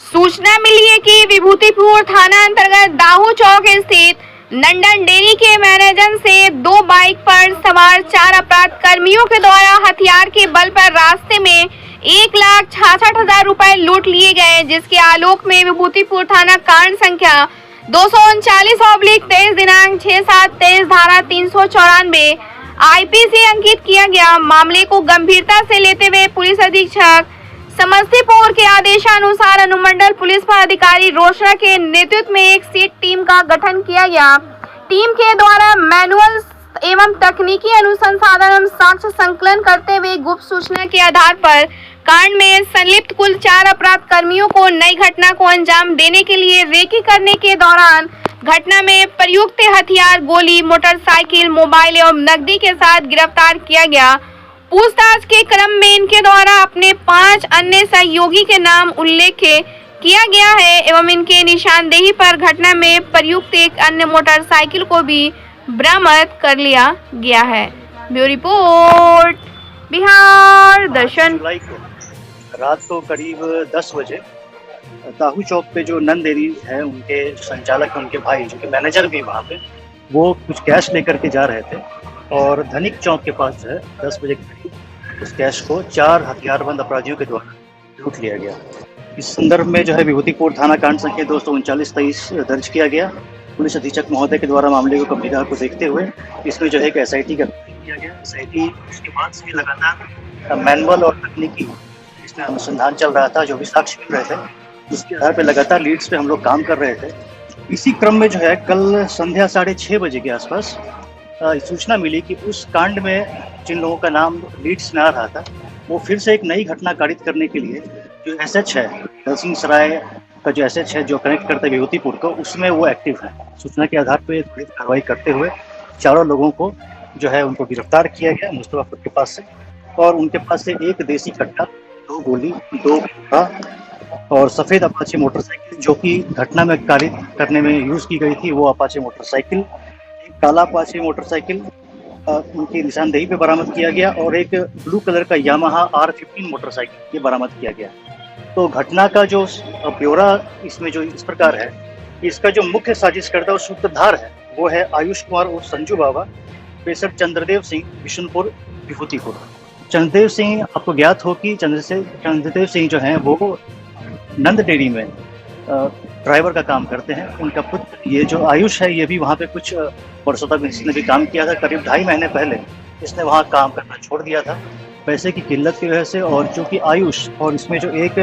सूचना मिली है कि विभूतिपुर थाना अंतर्गत दाहू चौक स्थित नंदन डेयरी के मैनेजर से दो बाइक पर सवार 4 अपराध कर्मियों के द्वारा हथियार के बल पर रास्ते में 1,66,000 रुपए लूट लिए गए, जिसके आलोक में विभूतिपुर थाना कांड संख्या 239/23 दिनांक 6/7/23 धारा 394 IPC अंकित किया गया। मामले को गंभीरता से लेते हुए पुलिस अधीक्षक समस्तीपुर के आदेशानुसार अनुमंडल पुलिस पदाधिकारी रोशना के नेतृत्व में एक सीट टीम का गठन किया गया। टीम के द्वारा मैनुअल एवं तकनीकी अनुसंधान एवं साक्ष्य संकलन करते हुए गुप्त सूचना के आधार पर कांड में संलिप्त कुल 4 अपराध कर्मियों को नई घटना को अंजाम देने के लिए रेकी करने के दौरान घटना में प्रयुक्त हथियार, गोली, मोटरसाइकिल, मोबाइल एवं नकदी के साथ गिरफ्तार किया गया। पूछताछ के क्रम में इनके द्वारा अपने 5 अन्य सहयोगी के नाम उल्लेख किया गया है एवं इनके निशानदेही पर घटना में प्रयुक्त एक अन्य मोटरसाइकिल को भी बरामद कर लिया गया है। ब्यूरो रिपोर्ट, बिहार दर्शन। जुलाई को रात को करीब 10 बजे दाहू चौक पे जो नंद डेयरी है उनके संचालक, उनके भाई जो कि मैनेजर भी वहाँ पे, वो कुछ कैश लेकर के जा रहे थे और धनिक चौक के पास जो है 10 बजे के करीब उस कैश को 4 हथियारबंद अपराधियों के द्वारा लूट लिया गया। इस संदर्भ में जो है विभूतिपुर थाना कांड संख्या 239/23 दर्ज किया गया। पुलिस अधीक्षक महोदय के द्वारा मामले को गंभीरता को देखते हुए इसमें जो है एक SIT का किया गया। SIT उसके बाद से लगातार मैनुअल और तकनीकी इसमें अनुसंधान चल रहा था, जो भी साक्ष्य मिल रहे थे उसके आधार पर लगातार लीड्स पे हम लोग काम कर रहे थे। इसी क्रम में जो है कल संध्या 6:30 बजे के आसपास सूचना मिली कि उस कांड में जिन लोगों का नाम लीड्स में आ रहा था वो फिर से एक नई घटना कारित करने के लिए जो SH है, दलसिंह सराय का जो SH है जो कनेक्ट करता है विभूतिपुर को, उसमें वो एक्टिव है। सूचना के आधार पर त्वरित कार्रवाई करते हुए चारों लोगों को जो है उनको गिरफ्तार किया गया मुस्तफापुर के पास से, और उनके पास से एक देसी कट्टा, 2 गोली, 2 और सफ़ेद अपाचे मोटरसाइकिल जो कि घटना में कारित करने में यूज़ की गई थी, वो अपाचे मोटरसाइकिल, एक काला अपाचे मोटरसाइकिल उनकी निशानदेही पे बरामद किया गया, और एक ब्लू कलर का यामाहा R15 मोटरसाइकिल ये बरामद किया गया। तो घटना का जो ब्यौरा इसमें जो इस प्रकार है, इसका जो मुख्य साजिशकर्ता और सूत्रधार है वो है आयुष कुमार और संजू बाबा, पेशर चंद्रदेव सिंह, बिशुनपुर, विभूतिपुर। चंद्रदेव सिंह आपको ज्ञात हो कि चंद्रदेव सिंह जो हैं वो नंद डेयरी में ड्राइवर का काम करते हैं। उनका पुत्र ये जो आयुष है ये भी वहाँ पे कुछ वर्षों तक इसने भी काम किया था। करीब 2.5 महीने पहले इसने वहाँ काम करना छोड़ दिया था पैसे की किल्लत की वजह से। और जो कि आयुष और इसमें जो एक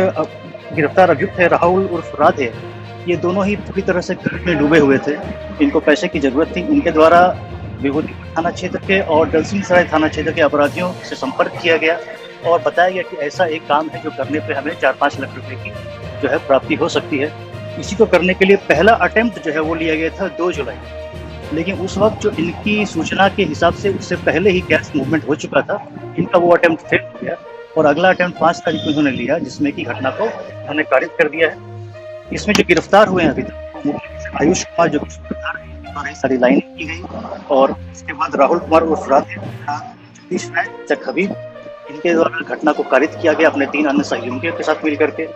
गिरफ्तार अभियुक्त है राहुल उर्फ राधे, ये दोनों ही पूरी तरह से कर्ज में डूबे हुए थे। इनको पैसे की ज़रूरत थी। इनके द्वारा विभूतिपुर थाना क्षेत्र के और दलसिंह सराय थाना क्षेत्र के अपराधियों से संपर्क किया गया और बताया गया कि ऐसा एक काम है जो करने पे हमें 4-5 लाख रुपए की जो है प्राप्ति हो सकती है। इसी को करने के लिए पहला अटेम्प्ट जो है वो लिया गया था 2 जुलाई, लेकिन उस वक्त जो इनकी सूचना के हिसाब से उससे पहले ही कैश मूवमेंट हो चुका था। इनका वो अटेम्प्ट फेल हो गया और अगला अटेम्प्ट 5 तारीख को इन्होंने लिया, जिसमें कि घटना को उन्होंने कारित कर दिया है। इसमें जो गिरफ्तार हुए हैं अभी तक आयुष कुमार जो सारी लाइनिंग की गई, और इसके बाद राहुल कुमार उर्फ राधे, जगदीश राय, चक हबीब, इनके द्वारा घटना को कारित किया गया अपने 3 अन्य सहयोगियों के साथ मिलकर के।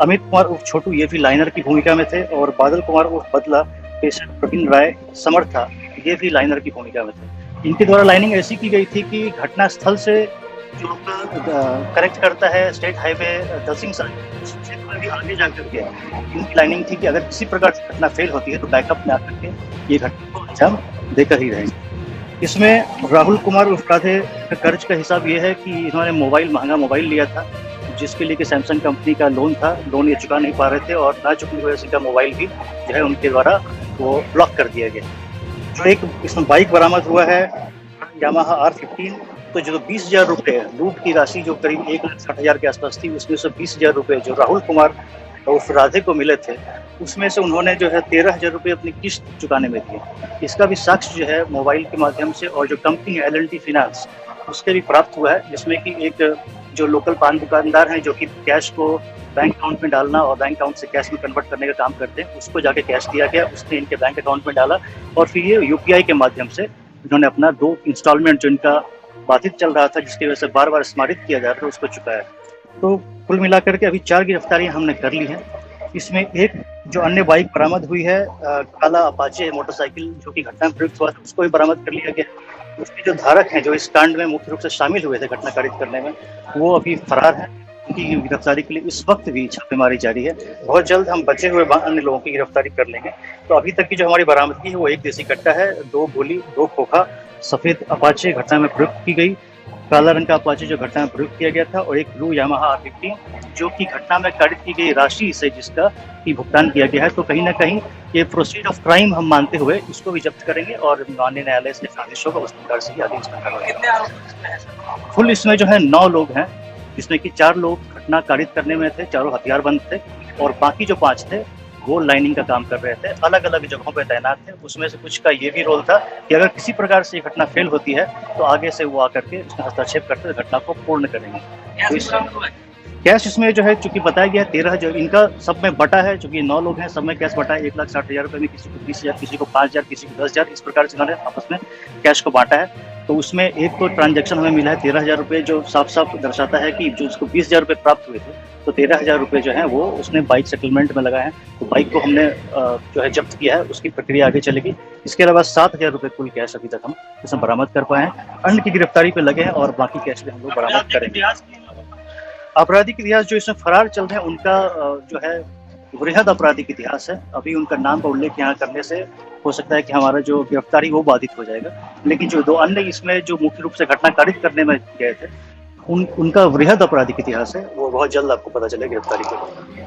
अमित कुमार उर्फ छोटू ये भी लाइनर की भूमिका में थे, और बादल कुमार उर्फ बदला, पेशर प्रवीण राय समर्था ये भी लाइनर की भूमिका में थे। इनके द्वारा लाइनिंग ऐसी की गई थी कि घटना स्थल से जो कनेक्ट करता है स्टेट हाईवे दलसिंह सराय, उस क्षेत्र में भी आगे जाकर के इनकी लाइनिंग थी कि अगर किसी प्रकार से घटना फेल होती है तो बैकअप में आकर के ये घटना को अंजाम देकर ही रहेगी। इसमें राहुल कुमार उर्फ राधे का कर्ज का हिसाब ये है कि इन्होंने महंगा मोबाइल लिया था, जिसके लिए कि सैमसंग कंपनी का लोन था। लोन ये चुका नहीं पा रहे थे और ना चुकने की वजह से इनका मोबाइल भी जो है उनके द्वारा वो ब्लॉक कर दिया गया। जो एक इसमें बाइक बरामद हुआ है यामाहा R15, तो जो 20,000 रुपये लूट की राशि जो करीब 1,60,000 के आसपास थी, उसमें से 20,000 रुपये जो राहुल कुमार उर्फ राधे को मिले थे, उसमें से उन्होंने जो है 13,000 रुपये अपनी किस्त चुकाने में दिए। इसका भी साक्ष्य जो है मोबाइल के माध्यम से, और जो कंपनी है L&T फाइनेंस उसके भी प्राप्त हुआ है, जिसमें कि एक जो लोकल पान दुकानदार हैं जो कि कैश को बैंक अकाउंट में डालना और बैंक अकाउंट से कैश में कन्वर्ट करने का काम करते हैं, उसको जाके कैश दिया गया, उसने इनके बैंक अकाउंट में डाला और फिर ये UPI के माध्यम से इन्होंने अपना 2 इंस्टॉलमेंट जो इनका बाधित चल रहा था, जिसकी वजह से बार-बार स्मारित किया जा रहा था, उसको चुकाया। तो कुल मिलाकर के अभी 4 गिरफ्तारियां हमने कर ली हैं। इसमें एक जो अन्य बाइक बरामद हुई है काला अपाचे मोटरसाइकिल जो कि घटना में प्रयुक्त हुआ था, उसको भी बरामद कर लिया गया। उसके जो धारक हैं जो इस कांड में मुख्य रूप से शामिल हुए थे घटना कारित करने में, वो अभी फरार हैं। उनकी गिरफ्तारी के लिए इस वक्त भी छापेमारी जारी है। बहुत जल्द हम बचे हुए अन्य लोगों की गिरफ्तारी कर लेंगे। तो अभी तक की जो हमारी बरामदगी है वो एक देसी कट्टा है, 2 गोली, 2 खोखा, सफेद अपाचे घटना में प्रयुक्त की गई, काला रंग का अपाचे जो घटना में प्रयुक्त किया गया था, और एक ब्लू यामाहा R50 जो कि घटना में कारित की गई राशि से जिसका की भुगतान किया गया है। तो कहीं ना कहीं ये प्रोसीड ऑफ क्राइम हम मानते हुए इसको भी जब्त करेंगे और माननीय न्यायालय से आदेश होगा उस प्रकार से ही आगे इसका कार्रवाई। फुल इसमें जो है 9 लोग हैं, जिसमें कि 4 लोग घटना कारित करने में थे, चारों हथियारबंद थे, और बाकी जो 5 थे वो लाइनिंग का काम कर रहे थे, अलग अलग जगहों पर तैनात थे। उसमें से कुछ का ये भी रोल था कि अगर किसी प्रकार से ये घटना फेल होती है तो आगे से वो आकर के उसमें हस्तक्षेप करते घटना को पूर्ण करेंगे। तो कैश इसमें जो है चूंकि बताया गया है 13 जो इनका सब में बटा है, चूंकि 9 लोग हैं, सब में कैश बटा है 1,60,000 रुपये में, किसी को 20,000, किसी को 5,000, किसी को 10,000, इस प्रकार से उन्होंने आपस में कैश को बांटा है। तो उसमें एक तो ट्रांजैक्शन हमें मिला है 13,000 रुपये, जो साफ साफ दर्शाता है कि जो उसको 20,000 रुपये प्राप्त हुए थे, तो 13,000 रुपये जो है वो उसने बाइक सेटलमेंट में लगाए हैं। तो बाइक को हमने जो है जब्त किया है, उसकी प्रक्रिया आगे चलेगी। इसके अलावा 7,000 रुपये कुल कैश अभी तक हम इसमें बरामद कर पाए हैं। अन्य की गिरफ्तारी पे लगे हैं और बाकी कैश भी हम लोग बरामद करेंगे। आपराधिक इतिहास जो इसमें फरार चल रहे हैं उनका जो है वृहद आपराधिक इतिहास है। अभी उनका नाम का उल्लेख यहाँ करने से हो सकता है कि हमारा जो गिरफ्तारी वो बाधित हो जाएगा, लेकिन जो 2 अन्य इसमें जो मुख्य रूप से घटना कारित करने में गए थे उनका वृहद आपराधिक इतिहास है, वो बहुत जल्द आपको पता चलेगा गिरफ्तारी के बाद।